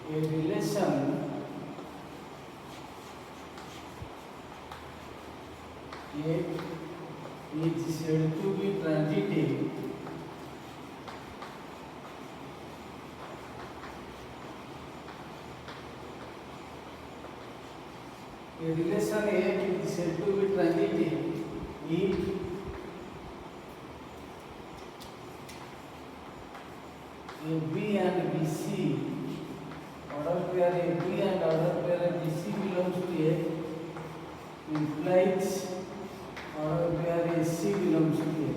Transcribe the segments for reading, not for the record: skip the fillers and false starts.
A relation is said to be transitive A relation A is said to be transitive if AB and BC, order pair AB and order pair BC belongs to A, implies order pair AC belongs to A.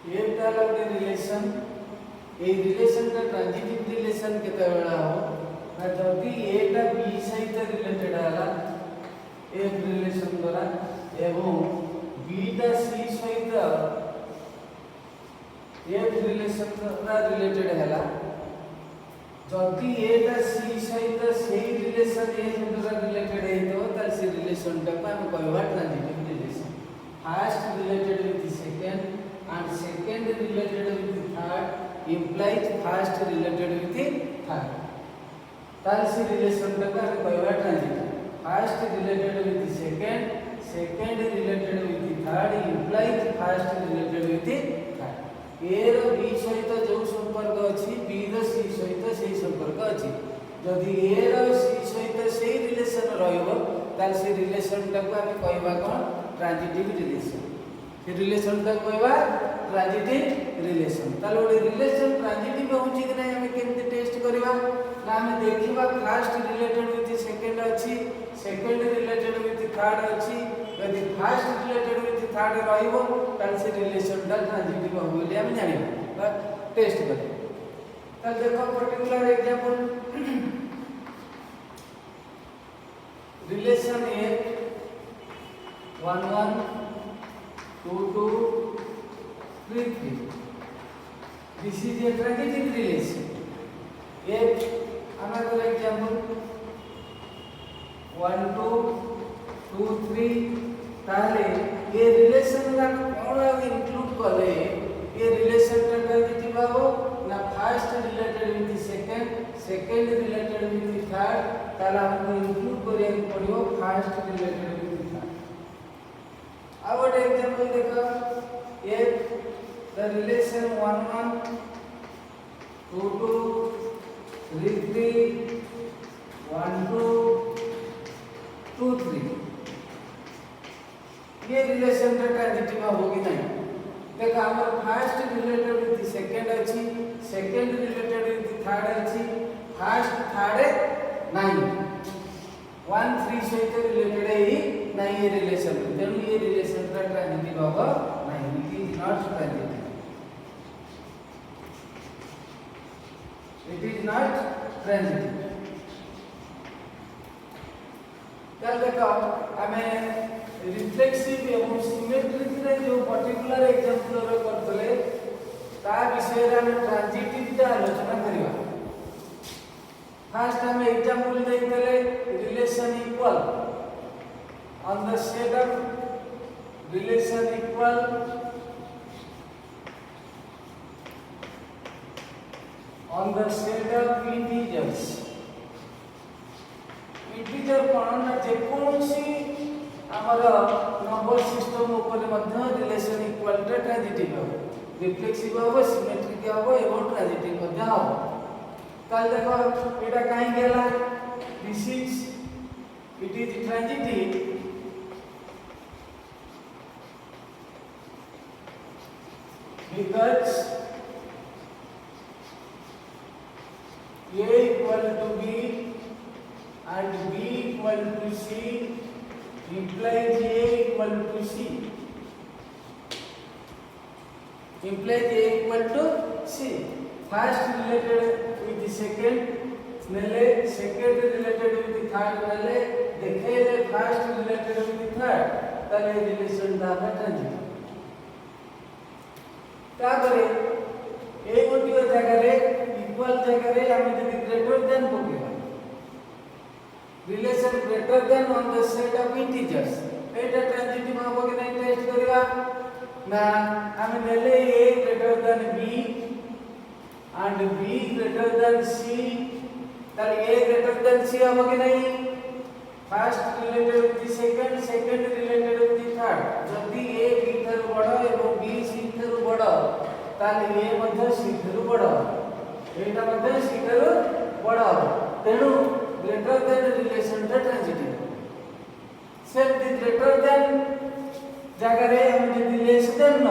A ताला के relation ए relation का transitive relation केते बेला हो ना जदी ए टा B सहित related हला ए रिलेशन द्वारा एवं बी टा सी सहित ए रिलेशन द्वारा रिलेटेड हला जदी ए टा सी सहित सेही रिलेशन ए द्वारा रिलेटेड है तो तार से रिलेशन टा हम कहबा transitive relation first related with second and second related with third implies first related with third तार से रिलेशन का कहबा transitive first related with second second related with third implies first related with third a rho b सहित जो संपर्क अछि b रो c सहित सेही संपर्क अछि जदि a रो c सहित सेही रिलेशन रहइबो तार से रिलेशन का हम कहबा कोन ट्रांजिटिव रिलेशन रिलेशन का कहबा ट्रांजिटिव रिलेशन तालो रिलेशन ट्रांजिटिव होची कि नै हम केमते टेस्ट करबा ना हम देखिबा फर्स्ट रिलेटेड विथ सेकंड अछि सेकंड रिलेटेड विथ थर्ड अछि यदि फर्स्ट रिलेटेड विथ थर्ड रहइबो ताल से रिलेशन दा ट्रांजिटिव हो बोली हम जानिबा टेस्ट कर ताल देखो particular example relation A 1 1 2 2 3 3 this is a transitive relation yet another example 1 2 2 3 ताले ये रिलेशन का कौन इंक्लूड करे ये रिलेशन का ट्रांजिटिव हो ना first related with second second related with third ताला हमको इंक्लूड करे पड़ियो फर्स्ट रिलेटेड विथ थर्ड अब एक एग्जांपल देखो ये the relation 1 1 2 2 3 3 1 2 2 3 ये रिलेशन का ट्रांजिटिव होगी नहीं देखो हमर फर्स्ट रिलेटेड विथ सेकंड अछि सेकंड रिलेटेड विथ थर्ड अछि फर्स्ट थर्ड नहीं 1 3 सहित रिलेटेड है ही नहीं ये रिलेशन तेणु ये रिलेशन का ट्रांजिटिव होगा नहीं it is not transitive it is not transitive कल देखो हमें रिफ्लेक्सिव एवं सिमेट्रिक रे जो पर्टिकुलर एग्जांपल रे करतले ता विषय रे हम ट्रांजिटिव ता आलोचना करिवा फर्स्ट हम एग्जांपल देखले relation equal on the set of relation equal on the set of integers integer कोन ना जे कोनसी हमर नंबर सिस्टम ऊपर मध्य रिलेशन इक्वल टा ट्रांजिटिव हो रिफ्लेक्सिव हो सिमेट्रिक हो एवं ट्रांजिटिव मध्य हो कल देखो एटा काहे गेला this is it is transitive because A equal to B and B equal to C implies A equal to C implies A equal to C first related with the second nele second related with the third nele dekhele first related with the third tale relation da transitive ताबरे ए गोटियो जगह रे equal जगह रे हम जदी greater than पकेबा relation greater than on the set of integers एटा ट्रांजिटिव हो कि नहीं टेस्ट करिवा ना आम नेले A greater than B and B greater than C ताले ए ग्रेटर देन सी हम कि नहीं first related with the second second related with the third जदी ए बी थरु बड़ एवं बी सी थरु बड़ ताले ए मध्ये सी थरु बड़ एटा मध्ये सी थरु बड़ तेनु ग्रेटर देन रिलेशन टा transitive same the greater than जगह रे हम जदी लेस देन न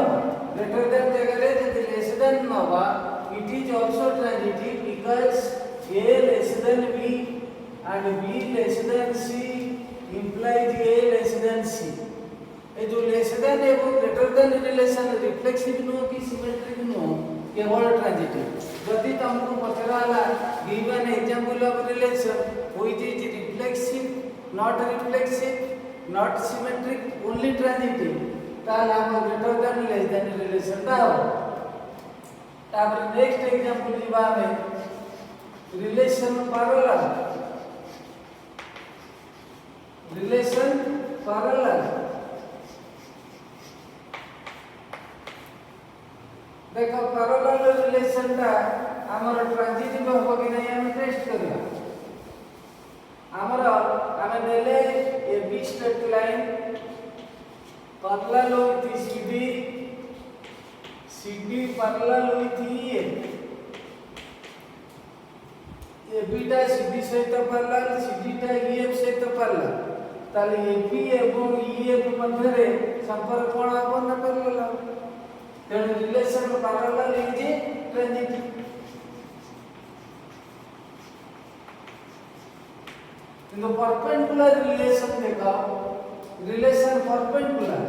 ग्रेटर देन जगह रे जदी लेस देन न it is also transitive because a less than b and b less than c implies a less than c ए जो लेस देन एवं greater than relation reflexive no कि symmetric no केवल transitive जदि तुमको पचराला give an example of relation which is reflexive not symmetric only transitive ताला हम greater than less than relation ता हो तापर नेक्स्ट एग्जांपल दिबा में रिलेशन पैरेलल देखो पैरेलल रिलेशन ता हमर ट्रांजिटिव हो कि नहीं हम टेस्ट करला हमर हम नेले A B straight line parallel with CD CD parallel with A B टा सीडी सहित पैरेलल सीडी टा ईएफ सहित पैरेलल ताले एबी एवं ईएफ मध्य संपर्क कोन हो ना पैरेलल तेणु रिलेशन पैरेलल इज ट्रांजिटिव किंतु परपेंडिकुलर रिलेशन देखो रिलेशन परपेंडिकुलर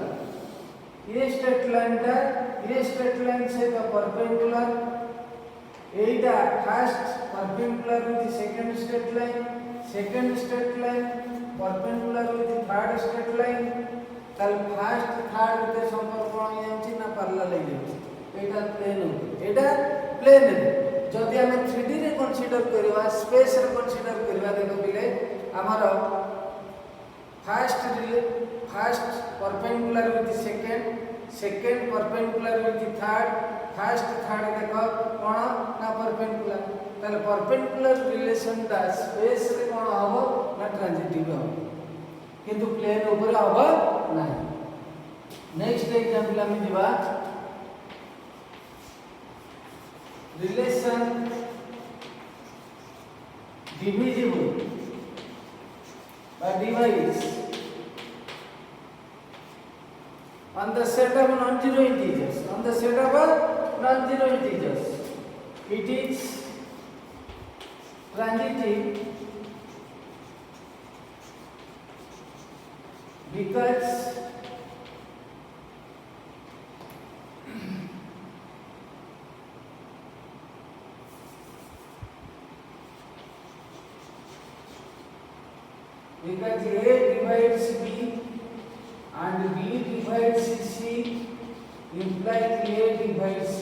ये स्ट्रेट लाइन से तो परपेंडिकुलर एटा first perpendicular with second straight line perpendicular with third straight line कल फर्स्ट थर्ड के संपर्क कोन यामची ना पैरेलल ले जाउची एटा प्लेन जदि हम 3D रे कंसीडर करबा स्पेस रे कंसीडर करबा देखो बिले हमर first perpendicular with second perpendicular with third देखो कोन ना परपेंडिकुलर ताले परपेंडिकुलर रिलेशन दा स्पेस रे कोन हबो ना ट्रांजिटिव हबो किंतु प्लेन ऊपर हबो नाही नेक्स्ट एग्जांपल हम दिबा relation divisible by divides on the set of non-zero integers it is transitive because A divides B and B divides C implies A divides C.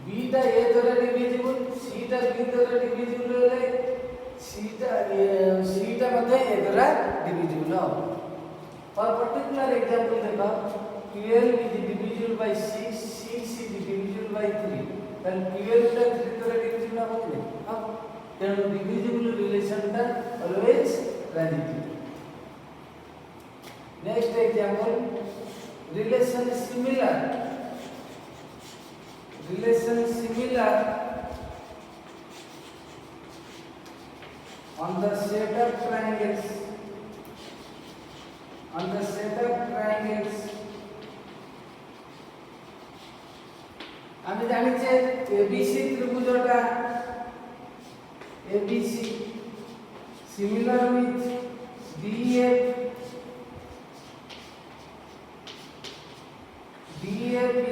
B टा A द्वारा divisible, C टा B द्वारा divisible है, C टा मध्य A द्वारा divisible है. For particular example देखो, 12 is divisible by 6, 6 is divisible by 3. then 12 टा 3 द्वारा डिविजिबल होगा. तेणु डिविजिबल रिलेशन टा always transitive. Next example relation similar on the set of triangles আমি জানিছে ABC ত্রিভুজটা ABC similar with DF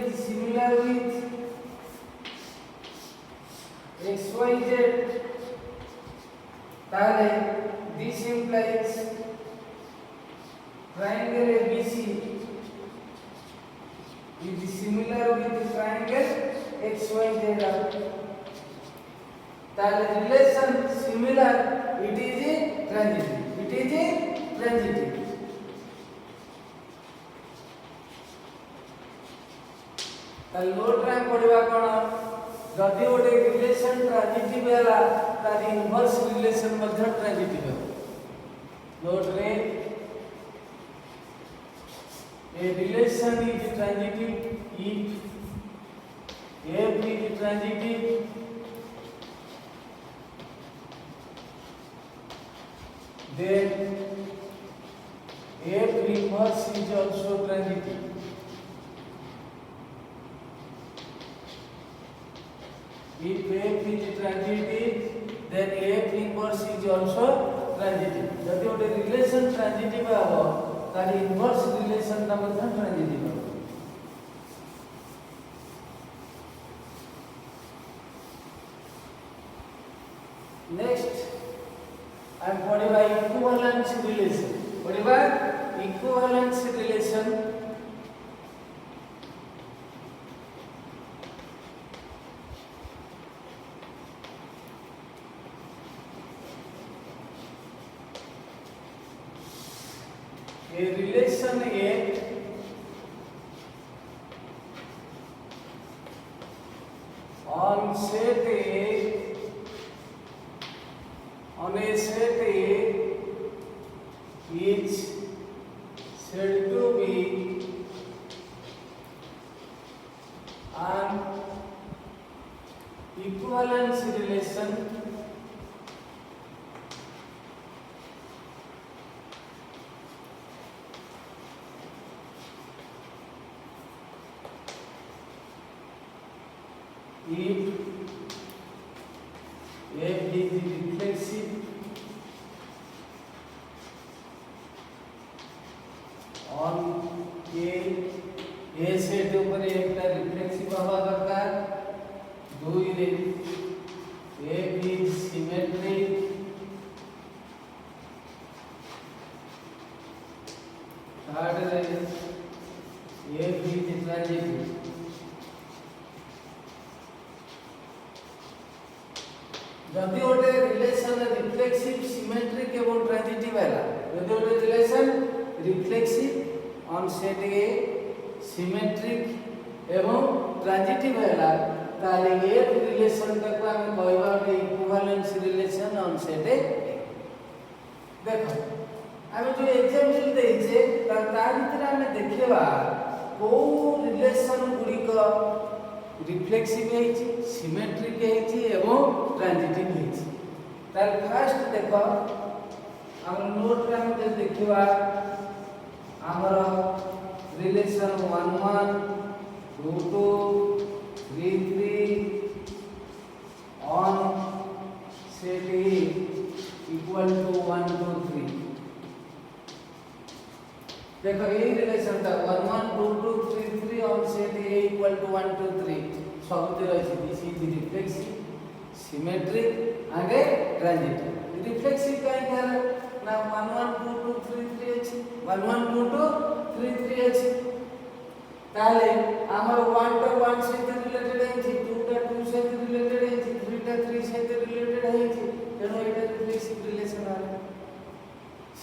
is similar with XYZ তাহলে this implies triangle ABC is similar with triangle XYZ ताहले relation similar it is transitive note रे पढ़वा कोन जदि गोटे relation transitive हैला तार इनवर्स रिलेशन मध्ये ट्रांजिटिव है नोट रे a relation is transitive if f is transitive then f inverse is also transitive if f is transitive then f inverse is also transitive जदि गोटे रिलेशन ट्रांजिटिव हो तार inverse relation ता मध्ये transitive हो next I am पढ़िबा equivalence relation पढ़िबा equivalence relation a relation A on set A on a set A is said to be an equivalence relation if f is reflexive on a set ऊपर f टा reflexive हवा दरकार दुई रे f is symmetric third रे f is transitive जदि गोटे relation reflexive symmetric एवं ट्रांजिटिव हैला जदि गोटे relation reflexive on set A symmetric एवं ट्रांजिटिव हैला ताले ए रिलेशन तक हम कहबा इक्विवेलेंस रिलेशन ऑन सेट ए देखो हम जो एग्जांपल देइछे ता भीतर हम देखिबा को रिलेशन गुडी को रिफ्लेक्सिव है सिमेट्रिक है एवं ट्रांजिटिव है तार फर्स्ट देखो हम नोट रे हम देखिबा हमर relation 1 1 2 2 3 3 on set A equal to 1 2 3 देखो ये रिलेशन था 1 1 2 2 3 3 on set A equal to 1 2 3 सब this is reflexive symmetric and transitive reflexive काई कर ना 1 1 2 2 3 3 अछि 1 1 2 2 3 3 अछि ताले हमर 1 टा 1 से रिलेटेड अछि 2 टा 2 से रिलेटेड अछि 3 टा 3 से रिलेटेड अछि तेनो एटा रिफ्लेक्सिव रिलेशन आ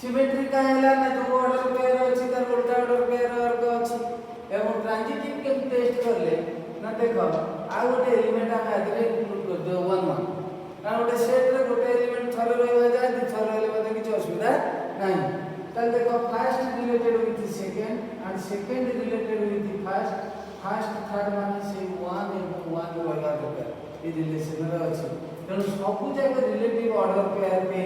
सिमेट्रिक का हैला ना दो ऑर्डर पेयर अछि तर उल्टा ऑर्डर पेयर वर्ग अछि एवं ट्रांजिटिव के टेस्ट करले ना देखो आ गोटे एलिमेंट हम आदरे इंक्लूड कर दे 1 1 ना गोटे सेट रे गोटे एलिमेंट थरे रहबा जाय दि थरे रहले मते किछ असुविधा नाही तल देखो first related with second and second related with first first third माने से 1 एवं 1 रहबा दरकार ए रिलेशन रे अछि तेनु सब जगह रिलेटिव ऑर्डर पेयर पे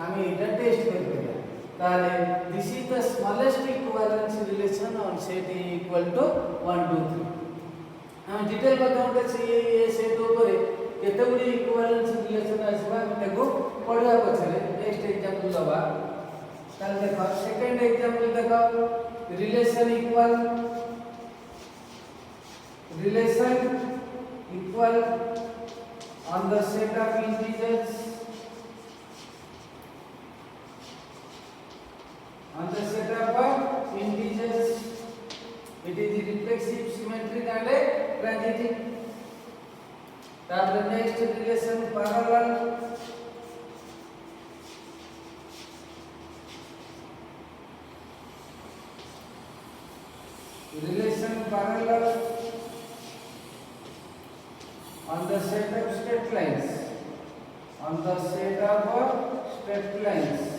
हम एटा टेस्ट कर परिया ताले this is the smallest equivalence relation on set A equal to 1 2 3 हम डिटेल बताउते छी ये सेट ऊपर केते गुडी इक्विवेलेंस रिलेशन आसीबा हम देखो पढवा पछरे नेक्स्ट एग्जांपल दबा ताले देखो सेकंड एग्जांपल देखो relation equal on the set of integers it is reflexive symmetric and transitive the next relation parallel on the set of straight lines, on the set of straight lines.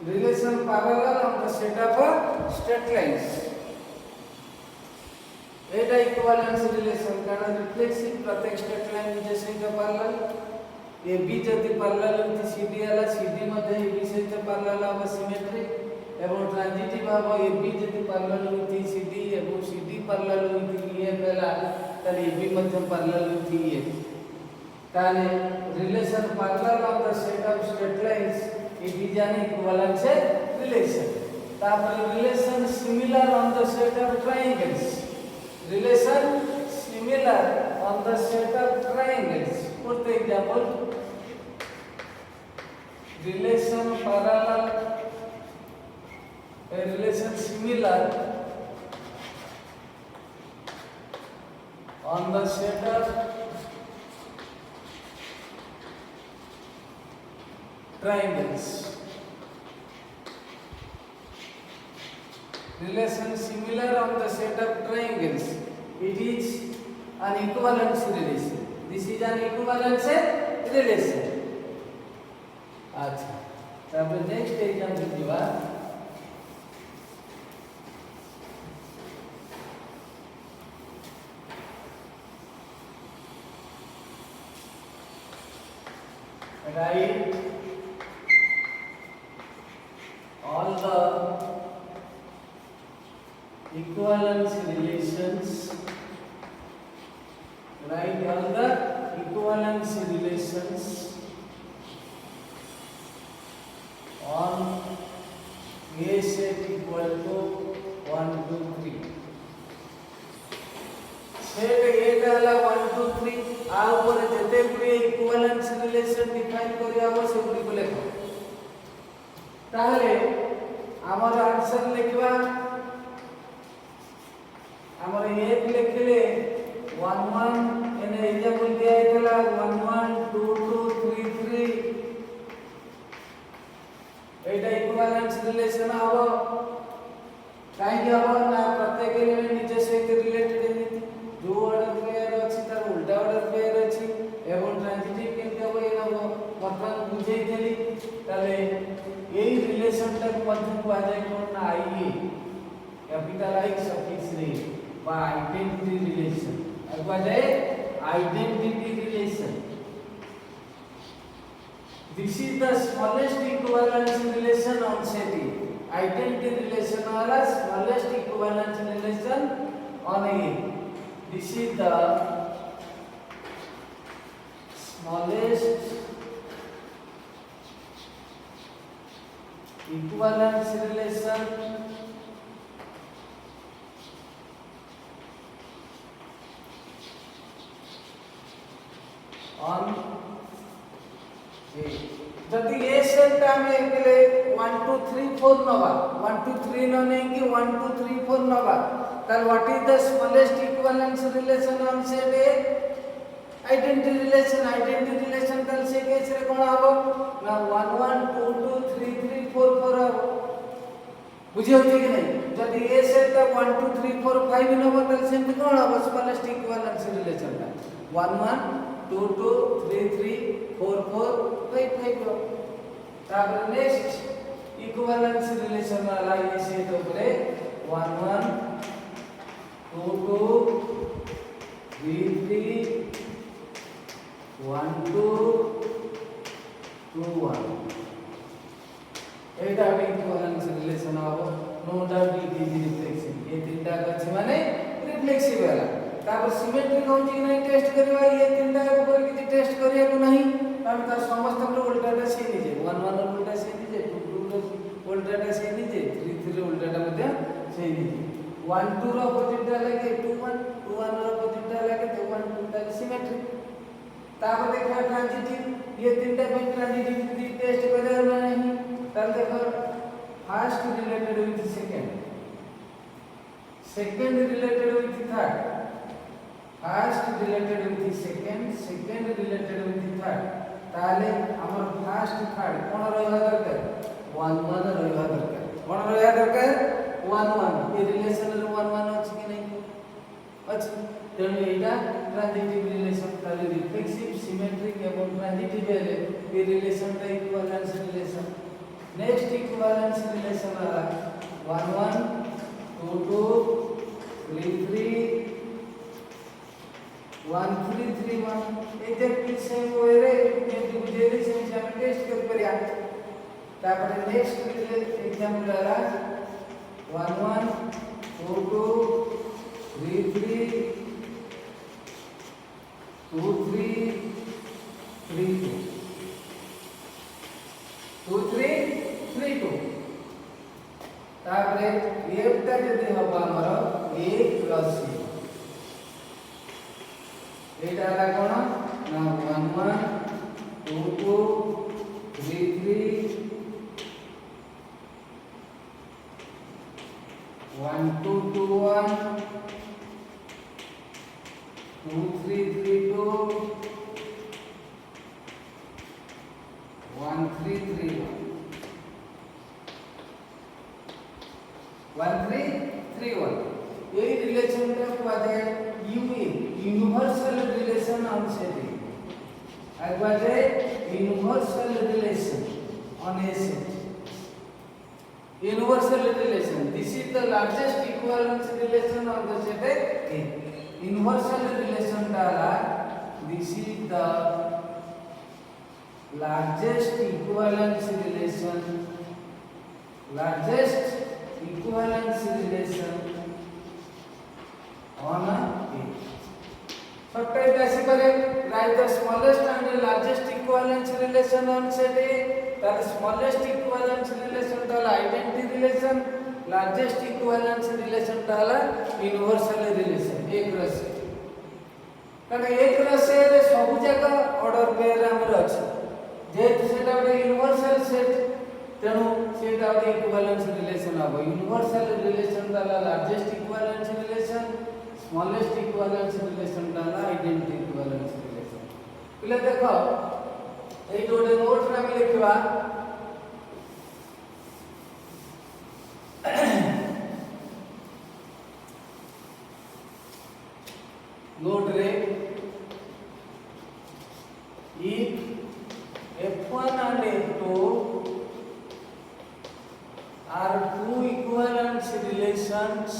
Relation parallel on the set of straight lines. एटा equivalence relation कारण reflexive प्रत्येक straight line निज सहित parallel AB जदि parallel with CD हला CD मध्ये AB सहित parallel अब सिमेट्रिक एवं ट्रांजिटिव भाव AB जदि पैरेलल विथ CD एवं CD पैरेलल विथ EF हला तले AB मध्ये पैरेलल विथ EF ताले relation parallel of the set of straight lines it is an equivalence relation तापर relation similar on the set of triangles relation similar on the set of triangles. For the example, relation parallel, a relation similar on the set of triangles. Relation similar on the set of triangles. It is an equivalence relation. This is an equivalence relation. अच्छा, तब next example दिवा. Write all the equivalence relations. Write all the equivalence relations on A set equal to 1, 2, 3. Set A डाला 1, 2, 3 आ ऊपर जते गुडी equivalence relation define करिया हम से गुडी को लेखो ताहले हमर आंसर लिखवा हमर एक लिखले 1 1 एने एग्जांपल दिया इतला 1 1 2 2 3 3 एटा इक्विवेलेंस रिलेशन आबो काहे आबो ना प्रत्येक एलिमेंट निजे सहित रिलेटेड है जो ऑर्डर पेयर अछि तार उल्टा ऑर्डर पेयर अछि एवं ट्रांजिटिव केनते होय ना मतलब बुझै देली तले एई रिलेशन तक मध्य को आ जाय कोन आई कैपिटल आई सफिक्स रे by identity relation. What is identity relation? This is the smallest equivalence relation on set A. Identity relation or the smallest equivalence relation on A. This is the smallest equivalence relation on A. जदि A set में केले 1 2 3 4 नवा 1 2 3 न नहीं कि 1 2 3 4 नवा then what is the smallest equivalence relation on set A? Identity relation तल से केस रे कोन आबो ना 1 1 2 2 3 3 4 4 आबो बुझियो कि नहीं जदि A सेट 1 2 3 4 5 नवा तल से कोन आबो smallest equivalence relation का 1 1 2 2 3 3 4 4 5 5 तापर नेक्स्ट इक्विवेलेंस रिलेशन वाला ये से तो करे 1 1 2 2 3 3 1 2 2 1 एटा भी इक्विवेलेंस रिलेशन आबो no doubt it is reflexive ये तीनटा अछि माने रिफ्लेक्सिव वाला तापर सिमेट्रिक होची कि नहीं टेस्ट करबा ये तीनटा ऊपर किछि टेस्ट करिया को नहीं हम त समस्त हम उल्टाटा से निजे 1 1 उल्टा से निजे 2 2 उल्टाटा से निजे 3 3 उल्टाटा मध्य से निजे 1 2 रो अपोजिट लागे 2 1 2 1 रो अपोजिट लागे तो 1 2 ता सिमेट्रिक तापर देखा ट्रांजिटिव ये तीनटा पे ट्रांजिटिव टेस्ट करबा नहीं तब देखो first related with second related with third first related with the second related with the third ताले हमर first third कोन रहबा दरकार 1 1 रहबा दरकार कौन रहा दरकार 1 1 ये रिलेशन रे 1 1 अछि कि नहीं अछि तेणु एटा ट्रांजिटिव रिलेशन खाली रिफ्लेक्सिव सिमेट्रिक एवं ट्रांजिटिव रे ये रिलेशन टा equivalence relation next equivalence relation रहा 1 1 2 2 3 3 1 3 3 1 एग्जैक्टली सेम वे रे एमटी बुझेली सेम से हम टेस्ट कर परिया तापर नेक्स्ट एग्जांपल रहा 1 1 2 2 3 3 2 3 3 2 2 3 3 2 तापर एफ टा जदी हबा हमर 1 प्लस एटा ला कोन ना 1 1 2 2 3 3 1 2 2 1 2 3 3 2 1 3 3 1 3 3 1 यही रिलेशन का क्या है यूए यूनिवर्सल रिलेशन ऑन सेट अगवा है universal relation on a set universal relation this is the largest equivalence relation of the set A universal relation dala this is the largest equivalence relation on a short type ऐसे करें write the smallest and the largest equivalence relation on set A that smallest equivalence relation dala identity relation largest equivalence relation dala universal relation एक रसे कारण एक रसे रे सब जगह ऑर्डर पेयर हमर अछि जे सेटा बे यूनिवर्सल सेट तेनु सेटा बे इक्विवेलेंस रिलेशन अब यूनिवर्सल रिलेशन दला largest equivalence relation smallest equivalence relation दला आइडेंटिटी इक्विवेलेंस रिलेशन पिले देखो ए जोडे नोट रे हम लिखवा नोट रे if f1 and f2 are two equivalence relations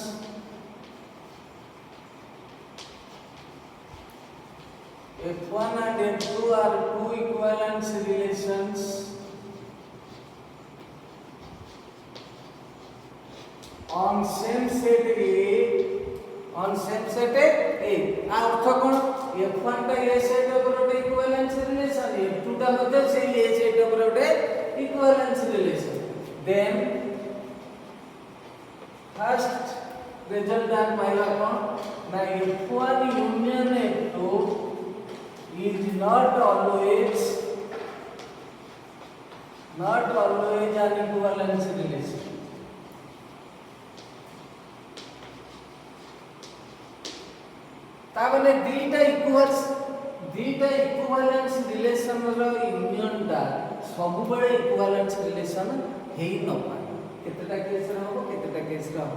f1 and f2 are two equivalence relations on same set A uh earth cone f1 टा A set ऊपर ओटे इक्विवेलेंस रिलेशन f2 टा मध्ये से A सेट ऊपर ओटे equivalence relation then first result आन पाइला कोन ना f1 union f2 is not always an equivalence relation ताबले दीटा इक्विवेलेंस रिलेशन रो यूनियन टा सब बळे इक्विवेलेंस रिलेशन हेई न पाए केतेटा केस रे हो केतेटा केस रे हो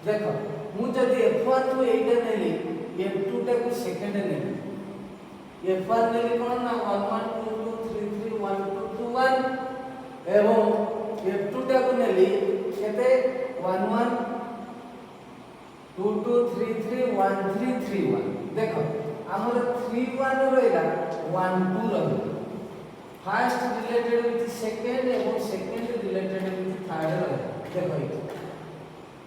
देखो मु जदी f1 को एटा नेली f2 टा को सेकंड नेली f1 नेली कोन ना 1 1 2 2 3 3 1 2 2 1 एवं f2 टा को नेली केते 1 1 2 2 3 3 1 3 3 1 देखो हमर 3 1 रहला 1 2 रहला फर्स्ट रिलेटेड विथ सेकंड एवं सेकंड रिलेटेड विथ थर्ड रहला देखो ये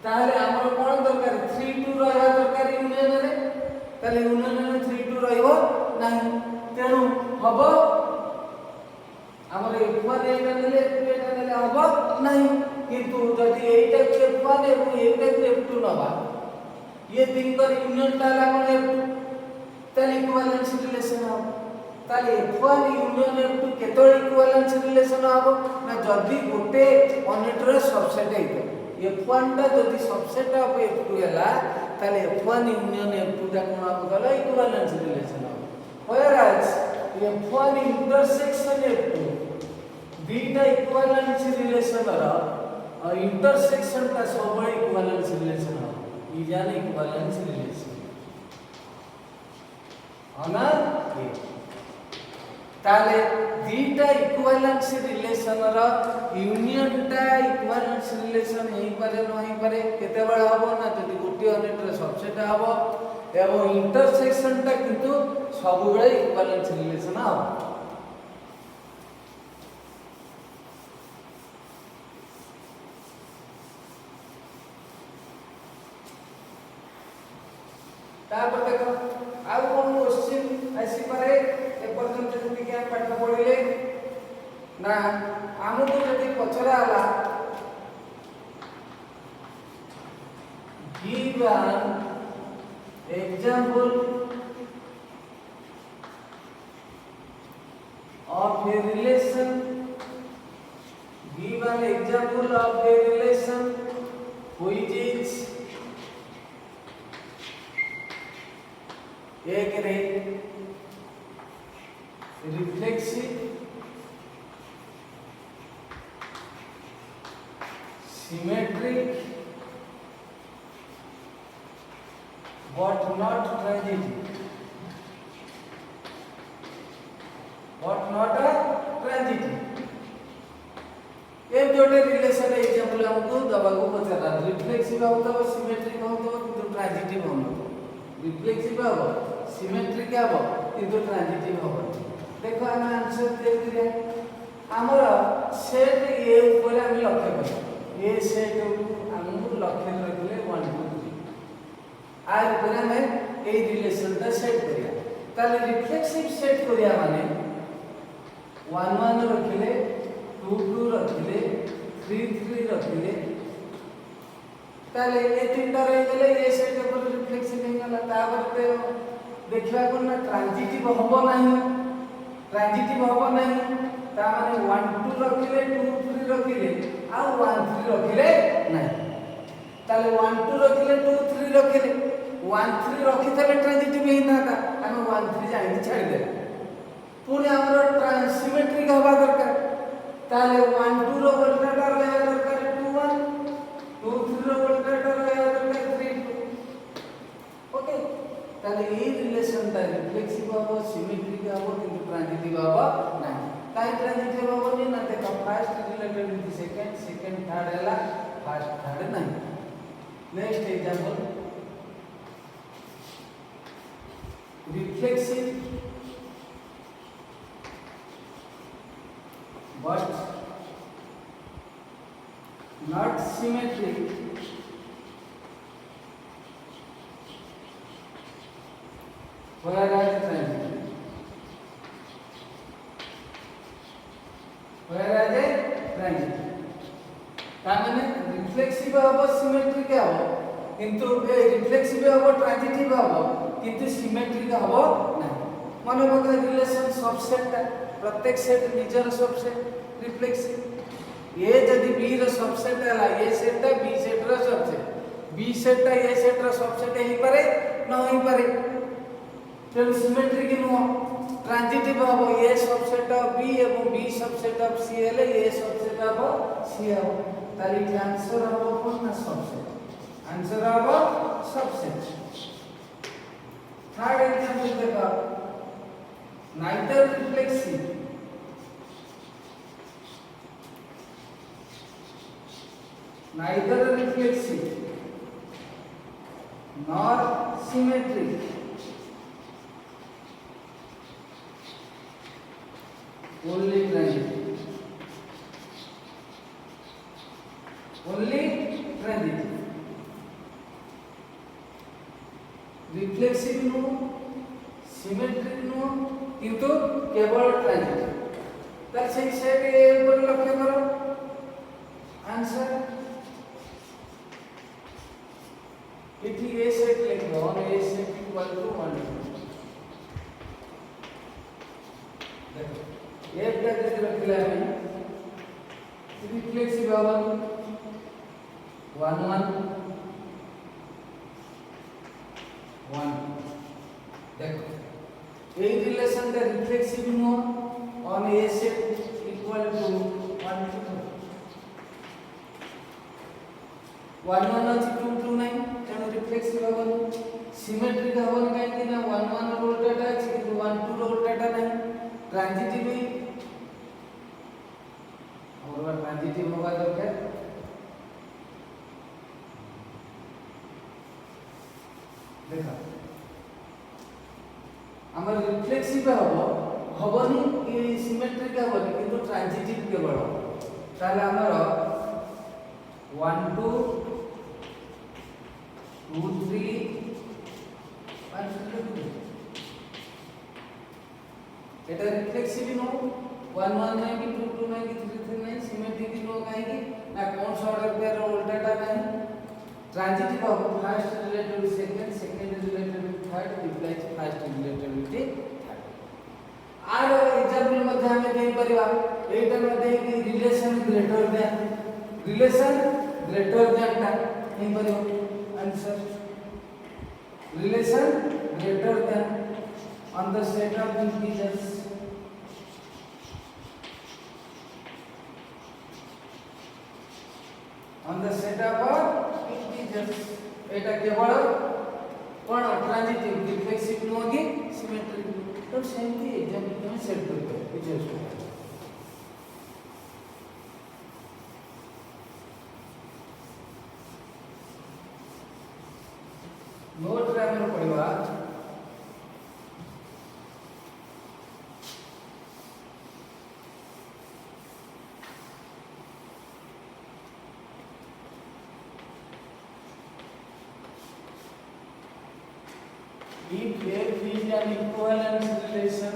ताले हमर कोन दरकार 3 2 रहला दरकार यूनियन रे ताले यूनियन रे 3 2 रहइबो नाही तेनु हबो हमर f1 एटा नेले f2 एटा नेले हबो नाही किंतु जदी एटा f1 एवं एटा f2 नबा ये दिन कर यूनियन डाला कोन f2 ताले इक्विवेलेंस रिलेशन हो ताले f1 union f2 केतो equivalence relation हो ना जदी गोटे अनेटर सबसेट हेतो f1 टा जदी सबसेट ऑफ f2 हला ताले f1 यूनियन f2 टा कोन हो गला इक्विवेलेंस रिलेशन हो whereas f1 इंटरसेक्शन f2 दीटा इक्विवेलेंस रिलेशन रा और इंटरसेक्शन का सब इक्विवेलेंस रिलेशन हो ई जाने इक्विवेलेंस रिलेशन होना ये ताले दीटा इक्विवेलेंस रिलेशन रो यूनियन टा इक्विवेलेंस रिलेशन हेई पारे नहीं पारे केते बळ हबो ना जदि गोटी यूनिट रे सबसेट हबो एवं इंटरसेक्शन टा किंतु सब बळे इक्विवेलेंस रिलेशन हबो तापर देखो आउ कोन क्वेश्चन आसी पारे ए पर्यंत जति के पाठ पढिले ना हमको जति पछरा आला give an example of a relation give an example of a relation which is एक रे reflexive symmetric but not transitive ये जोटे रिलेशन एग्जांपल हमको दबाको पचरा रिफ्लेक्सिव होता है सिमेट्रिक होता है किंतु ट्रांजिटिव होता रिफ्लेक्सिव हो सिमेट्रिक हो किंतु ट्रांजिटिव हो देखो हम आंसर दे दिले हमर सेट ए ऊपर हम लक्ष्य कर ए सेट हम लक्ष्य रखले 1 2 3 आर ऊपर हम ए रिलेशन ता सेट करिया ताले रिफ्लेक्सिव सेट करिया माने 1 1 रखले 2 2 रखले 3 3 रखले ताले ए तीनटा रह गेले ए सेट ऊपर रिफ्लेक्सिव हे गला तापर ते देखिबा कोन ना ट्रांजिटिव होबो नाही ता माने 1 2 रखले 2 3 रखले आ 1 3 रखले नाही ताले 1 2 रखले 2 3 रखले 1 3 रखि तले ट्रांजिटिव हे ना था हम 1 3 जाई छाड़ दे पुणी हमर ट्रांसिमेट्रिक हवा दरकार ताले 1 2 रो वोल्टेज ले दरकार 2 1 2 3 रो वोल्टेज ले दरकार 3 2 ओके ताले ए रिलेशन ता रिफ्लेक्सिव हबो सिमेट्रिक हबो किंतु ट्रांजिटिव हबो ना काई ट्रांजिटिव हबो नि ना देखो first related with second second third हला फर्स्ट थर्ड नहीं next example reflexive but not symmetric whereas transitive तामाने रिफ्लेक्सिव हबो सिमेट्रिक हबो किंतु ए रिफ्लेक्सिव हबो ट्रांजिटिव हबो किंतु सिमेट्रिक हबो ना माने बका रिलेशन सबसेट प्रत्येक सेट निजर सबसेट रिफ्लेक्सिव ए जदि बी रो सबसेट हला ए सेट बी सेट रो subset B set A set रो सबसेट हेई पारे न होई पारे तेल सिमेट्रिक नो ट्रांजिटिव हबो ए सबसेट ऑफ बी एवं बी सबसेट ऑफ सी हेले ए सबसेट ऑफ सी हबो ताली आंसर हबो कोन ना सबसेट आंसर हबो सबसेट थर्ड एग्जांपल देखो neither reflexive nor symmetric only transitive reflexive no symmetric no किंतु केवल ट्रांजिटिव तार से सेट ए ऊपर लक्ष्य करो आंसर इति ए सेट लिखो और ए सेट इक्वल टू 1 देखो ए का जैसे रखला है रिफ्लेक्सिव हवा 1 1 1 देखो ए रिलेशन का reflexive no on a set equal to 1 2 1 1 ଅଛି 2 2 ନାହିଁ ତେଣୁ ରିଫ୍ଲେକ୍ସିଭ ହବନି ସିମେଟ୍ରିକ ହବନି କାହିଁକି ନା 1 1 ର ଉଲ୍ଟାଟା ଅଛି କିନ୍ତୁ 1 2 ର ଉଲ୍ଟାଟା ନାହିଁ ଟ୍ରାନ୍ଜିଟିଭ ଆମର ଟ୍ରାନ୍ଜିଟିଭ ହବା ଦରକାର देखा हमर रिफ्लेक्सिव हबनी कि सिमेट्रिक हबनी किंतु ट्रांजिटिव केवल ताले हमर 1 2 2 3 5 एटा रिफ्लेक्सिव नो 1 1 नहीं कि 2 2 नहीं कि 3 3 नहीं सिमेट्रिक नो काहे कि ना कौन सा ऑर्डर पेयर रो उल्टाटा नहीं transitive of first related with second, second related with third, implies first related with third. आर एग्जांपल मध्ये हमें कहि परिबा एटा मध्ये कि रिलेशन ग्रेटर देन ता कहि परिबा answer relation greater than on the set of integers on the set of integers एटा केवल कोन ट्रांजिटिव रिफ्लेक्सिव नो कि सिमेट्रिक तो सेमती एग्जांपल में सेट करते हैं कुछ ऐसा नोट रे पड़वा if F is an equivalence relation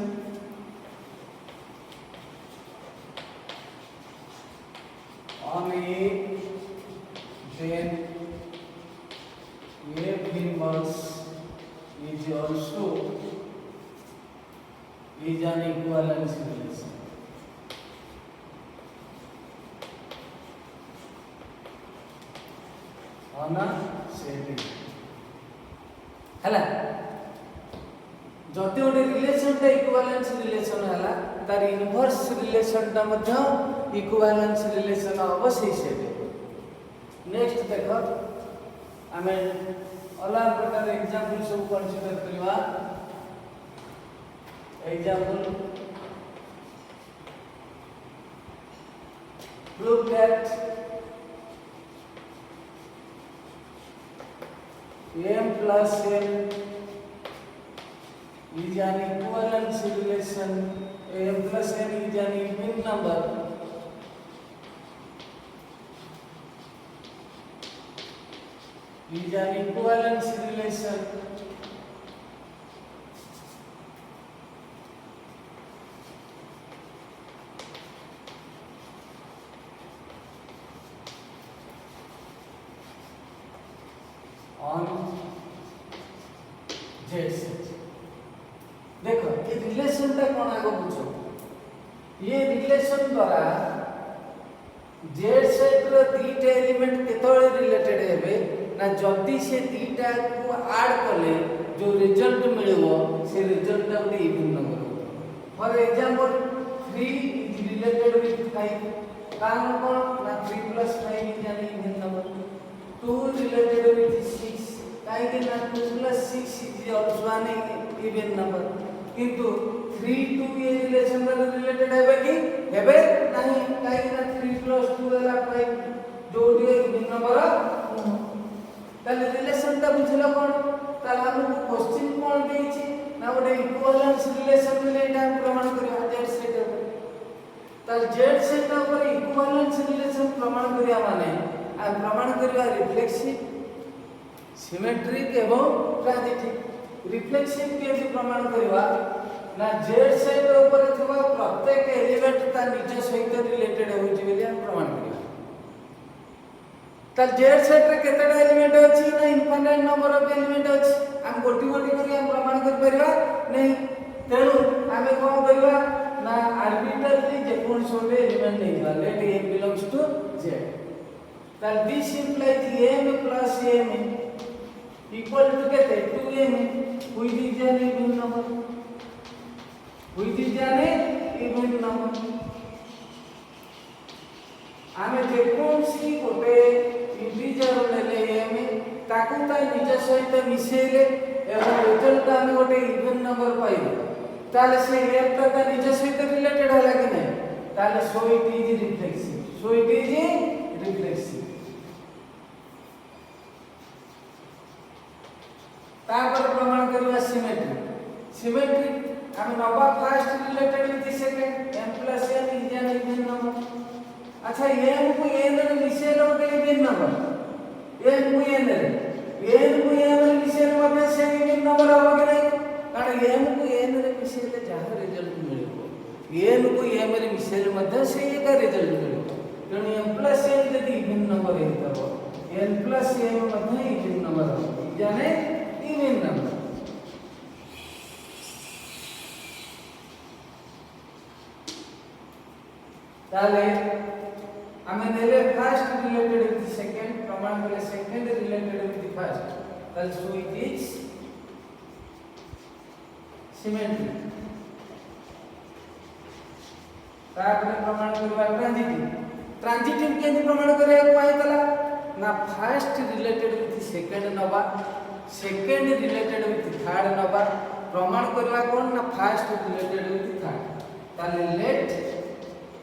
on A, then F inverse is also is an equivalence relation. On a setting. Hello. जति ओडे रिलेशन ता इक्विवेलेंस रिलेशन हला तार इनवर्स रिलेशन ता मध्य इक्विवेलेंस रिलेशन अवश्य सेट नेक्स्ट देखो हमें अलग प्रकार एग्जांपल सब कंसीडर करबा example prove that m plus n is an equivalence relation. M plus n is an even number. Is an equivalence relation on Z set. देखो ये रिलेशन टा कोन आगो बुझो ये रिलेशन द्वारा जेड सेट रो दीटा एलिमेंट केतळे रिलेटेड हेबे ना जदी से दीटा को ऐड करले जो रिजल्ट मिलबो से रिजल्ट टा उडी even number for example 3 is related with 5 कारण कोन ना 3 + 5 is an even number 2 related with 6 काहे कि ना 2 + 6 is also an even number किंतु 3 2 ये रिलेशन रिलेटेड हेबे कि हेबे नहीं काहे कि ना 3 + 2 ହେଲା 5 जोडी इवन नंबर ताले रिलेशन ता बुझला कोन ताले हमको क्वेश्चन कोन देछि ना ओडे इक्विवेलेंस रिलेशन रिलेटेड हम प्रमाण करिया जेड सेट ताले जेड सेट ऊपर इक्विवेलेंस रिलेशन प्रमाण करिया माने आ प्रमाण करिया रिफ्लेक्सिव सिमेट्रिक एवं ट्रांजिटिव रिफ्लेक्सिव के भी प्रमाण करवा ना जेड सेट ऊपर थवा प्रत्येक एलिमेंट ता निज सहित रिलेटेड होची बेली हम प्रमाण करवा त जेड सेट रे केतेटा एलिमेंट अछि ना इनफाइनाइट नंबर ऑफ एलिमेंट अछि हम गोटी गोटी करी हम प्रमाण कर परबा नहीं तेनु हमें कोन करबा ना आर्बिट्रली जे कोन सोडे एलिमेंट लेबा let a belongs to z त this implies m plus m equal to केते 2m which is an even number आमे जे कोन सी गोटे इंटीजर नेले m ताकू ता निज सहित मिसेले एवं रिजल्ट आमे गोटे इवन नंबर पाइले ताले से m ता निज सहित रिलेटेड होला कि नहीं ताले सो इट इज रिफ्लेक्सिव तापर प्रमाण करवा सिमेट्रिक हम नबा first related with second m plus n is an even number अच्छा m को n रे मिसेल होते इवन नंबर n को n रे मिसेल होते से इवन नंबर हो कि नहीं कारण m को n रे मिसेल जहां रिजल्ट मिलबो n को m रे मिसेल मध्ये से एक रिजल्ट मिलबो तेणु m plus n यदि इवन नंबर हेतबो n plus m मध्ये इवन नंबर हो जाने इवन नंबर ताले हमें नेले फर्स्ट रिलेटेड विथ सेकंड प्रमाण करे सेकंड रिलेटेड विथ फर्स्ट ताले सो इट इज सिमेट्रिक तापर प्रमाण करवा ट्रांजिटिव केंद्र प्रमाण करे पाइतला ना फर्स्ट रिलेटेड विथ सेकंड नबा सेकंड रिलेटेड विथ थर्ड नबा प्रमाण करवा कोन ना फर्स्ट रिलेटेड विथ थर्ड ताले late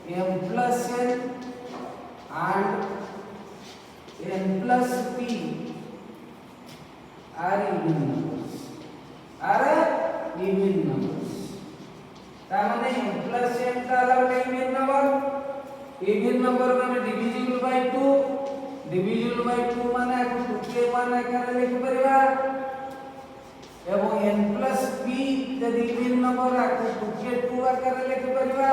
m plus n and n plus p are even numbers तामाने m plus n ताला इवन नंबर माने डिविजिबल बाय 2 माने 2k माने करे लिख परिबा एवं n plus p यदि इवन नंबर आको 2k2 आकर लिख परिबा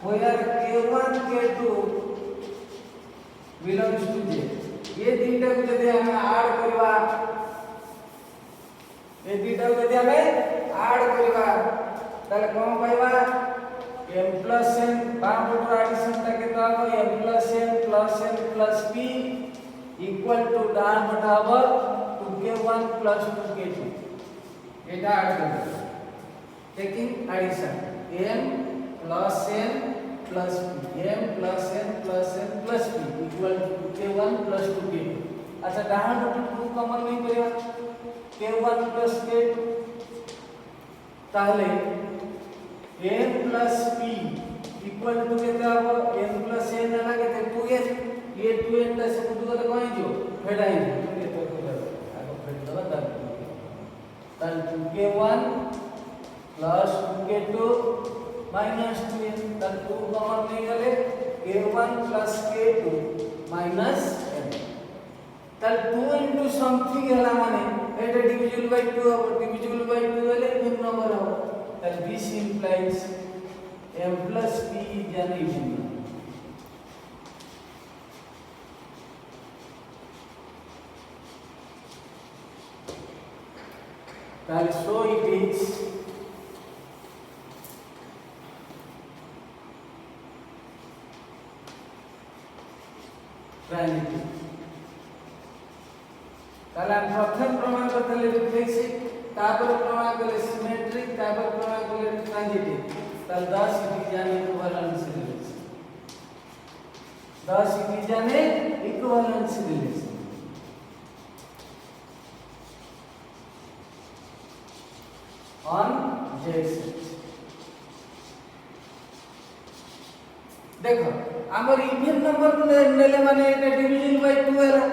where k1 k2 belongs to j ये तीनटा को यदि हम ऐड करबा ये तीनटा को यदि हम ऐड करबा ताले कोन पाइबा m plus n बाम एडिशन ता के तो m plus n plus p equal to don बटाव 2k1 plus 2k2 एटा ऐड करबा taking addition m plus n plus p m plus n plus p equal to k1 plus 2k2 अच्छा डाहन button 2 common नहीं करियो k1 plus k2 ताले m plus p equal to केते आबो m plus n ना केते 2n ये 2n ता से 2 को कोइ जो फेडाई के तो आगो फेड दबा ताल 2k1 plus 2k2 minus 2n तब 2 कॉमन नहीं गले k1 plus k2 minus n तब 2 into something हला माने एटा डिविजिबल बाय 2 हो डिविजिबल बाय 2 हले इवन नंबर हो तब this implies m plus p is an even number so it is transitive ताला प्रथम प्रमाण करले रिफ्लेक्सिव तापर प्रमाण करले सिमेट्रिक तापर प्रमाण करले ट्रांजिटिव ताल 10 इक्विजाने इक्विवेलेंस रिलेशन 10 इक्विजाने equivalence relation on Z set देखो हमर इवन नंबर नेले माने एटा डिविजिबल बाय 2 हला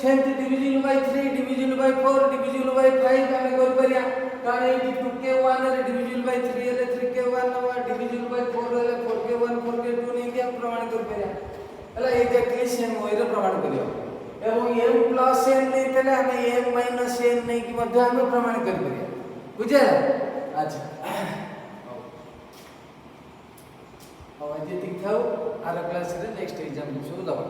सेंट divisible by 3 divisible by 4 divisible by 5 हमें कर परिया कारण ए 2k1 रे डिविजिबल बाय 3 हले 3k1 और डिविजिबल बाय 4 हले 4k1 4k2 नहीं के हम प्रमाण कर परिया हला एग्जैक्टली सेम होय रे प्रमाण करियो एवं m plus n नहीं तले हमें m minus n नहीं कि मध्य हमें प्रमाण कर परिया बुझे अच्छा अब ये दिखाओ आर क्लास रे नेक्स्ट एग्जाम शुरू दबा